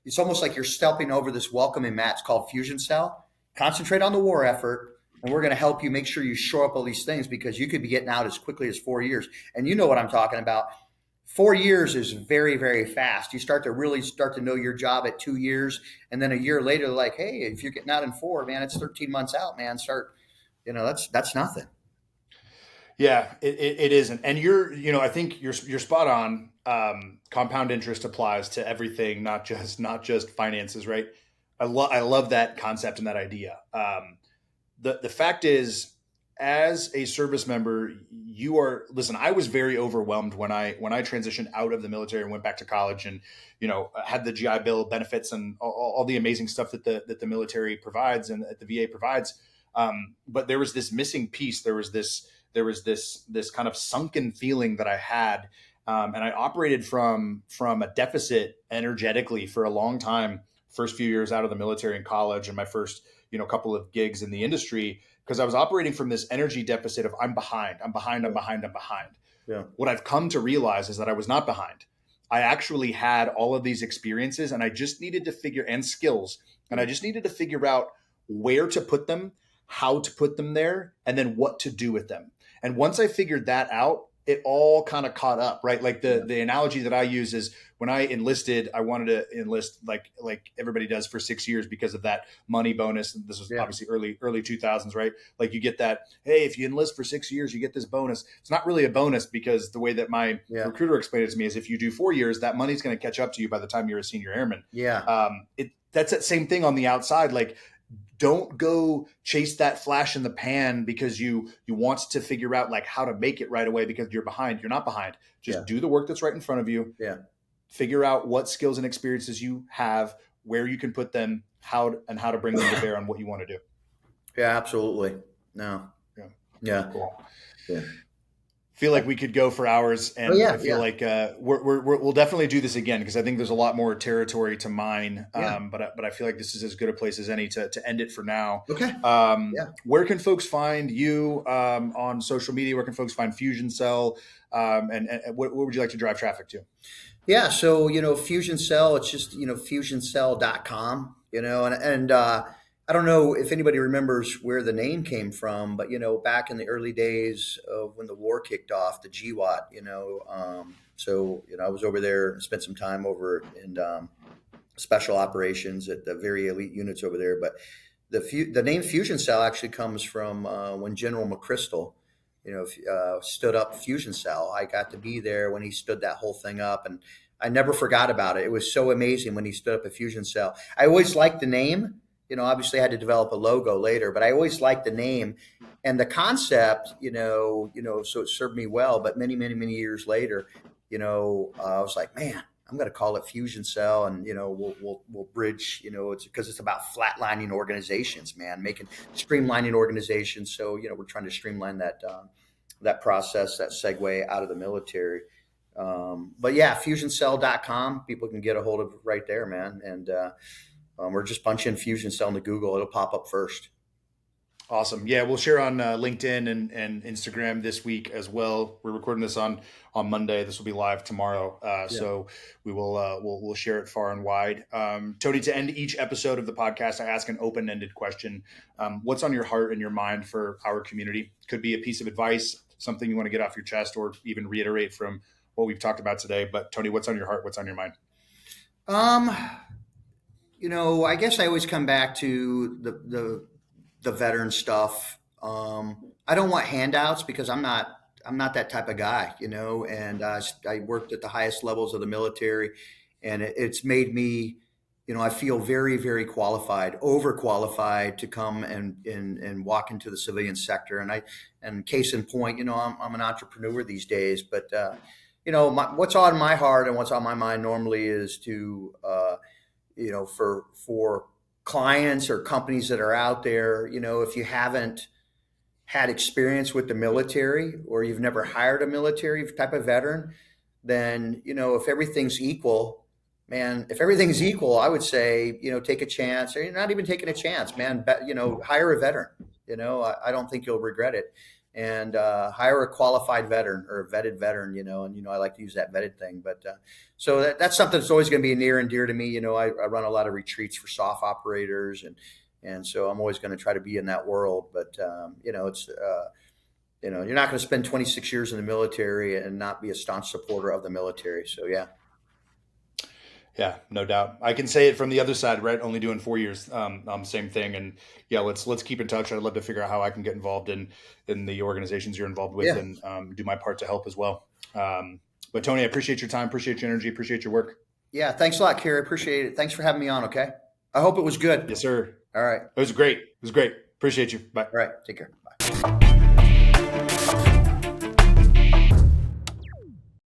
it's almost like you're stepping over this welcoming mat. It's called Fusion Cell. Concentrate on the war effort, and we're going to help you make sure you shore up all these things, because you could be getting out as quickly as 4 years. And you know what I'm talking about. 4 years is very, very fast. You start to know your job at 2 years. And then a year later, like, hey, if you're getting out in 4, man, it's 13 months out, man. That's nothing. Yeah, it isn't. And I think you're spot on. Compound interest applies to everything, not just finances, right? I love that concept and that idea. The fact is, as a service member, I was very overwhelmed when I transitioned out of the military and went back to college, and, had the GI Bill benefits and all the amazing stuff that the military provides and that the VA provides. But there was this missing piece. There was this kind of sunken feeling that I had. And I operated from a deficit energetically for a long time, first few years out of the military and college, and my first, couple of gigs in the industry, because I was operating from this energy deficit of I'm behind. Yeah. What I've come to realize is that I was not behind. I actually had all of these experiences, and I just needed to and skills, and I just needed to figure out where to put them, how to put them there, and then what to do with them. And once I figured that out, it all kind of caught up, right? Like the analogy that I use is when I enlisted, I wanted to enlist like everybody does for 6 years because of that money bonus. And this was obviously early 2000s, right? Like you get that, hey, if you enlist for 6 years, you get this bonus. It's not really a bonus, because the way that my recruiter explained it to me is if you do 4 years, that money's going to catch up to you by the time you're a senior airman. Yeah. That's that same thing on the outside. Like don't go chase that flash in the pan because you want to figure out like how to make it right away because you're behind. You're not behind. Just do the work that's right in front of you. Yeah. Figure out what skills and experiences you have, where you can put them, how to bring them to bear on what you want to do. Yeah, absolutely. No. Yeah. Cool. Yeah. Feel like we could go for hours, and I feel like we'll definitely do this again because I think there's a lot more territory to mine. But I feel like this is as good a place as any to end it for now. Okay. Where can folks find you on social media? Where can folks find Fusion Cell? And what would you like to drive traffic to? Yeah. So, Fusion Cell, it's just, fusioncell.com, and I don't know if anybody remembers where the name came from, but, back in the early days of when the war kicked off, the GWAT, I was over there and spent some time over in special operations at the very elite units over there. But the name Fusion Cell actually comes from when General McChrystal, stood up Fusion Cell. I got to be there when he stood that whole thing up, and I never forgot about it. It was so amazing when he stood up a Fusion Cell. I always liked the name. Obviously I had to develop a logo later, but I always liked the name and the concept, so it served me well. But many, many, many years later, I was like, man, I'm going to call it Fusion Cell, and we'll bridge. It's because it's about flatlining organizations, man, streamlining organizations. So we're trying to streamline that process, that segue out of the military. But yeah, fusioncell.com, people can get a hold of it right there, man, and or just punch in Fusion Cell into Google; it'll pop up first. Awesome. Yeah, we'll share on LinkedIn and Instagram this week as well. We're recording this on Monday. This will be live tomorrow. So we will we'll share it far and wide. Tony, to end each episode of the podcast, I ask an open-ended question. What's on your heart and your mind for our community? Could be a piece of advice, something you want to get off your chest, or even reiterate from what we've talked about today. But Tony, what's on your heart? What's on your mind? I guess I always come back to the veteran stuff. I don't want handouts because I'm not that type of guy, and I worked at the highest levels of the military, and it's made me, I feel very, very qualified, overqualified to come and walk into the civilian sector. And case in point, I'm an entrepreneur these days, but what's on my heart and what's on my mind normally is to, for clients or companies that are out there, if you haven't had experience with the military or you've never hired a military type of veteran, then, if everything's equal, I would say, take a chance, or you're not even taking a chance, man, hire a veteran. I don't think you'll regret it. And hire a qualified veteran or a vetted veteran, and, I like to use that vetted thing. But so that's something that's always going to be near and dear to me. I run a lot of retreats for SOF operators, and so I'm always going to try to be in that world. But, it's, you're not going to spend 26 years in the military and not be a staunch supporter of the military. So, yeah. Yeah, no doubt. I can say it from the other side, right? Only doing 4 years, same thing. And yeah, let's keep in touch. I'd love to figure out how I can get involved in the organizations you're involved with, and do my part to help as well. But Tony, I appreciate your time, appreciate your energy, appreciate your work. Yeah, thanks a lot, Carey. Appreciate it. Thanks for having me on. Okay, I hope it was good. Yes, sir. All right. It was great. Appreciate you. Bye. All right. Take care. Bye.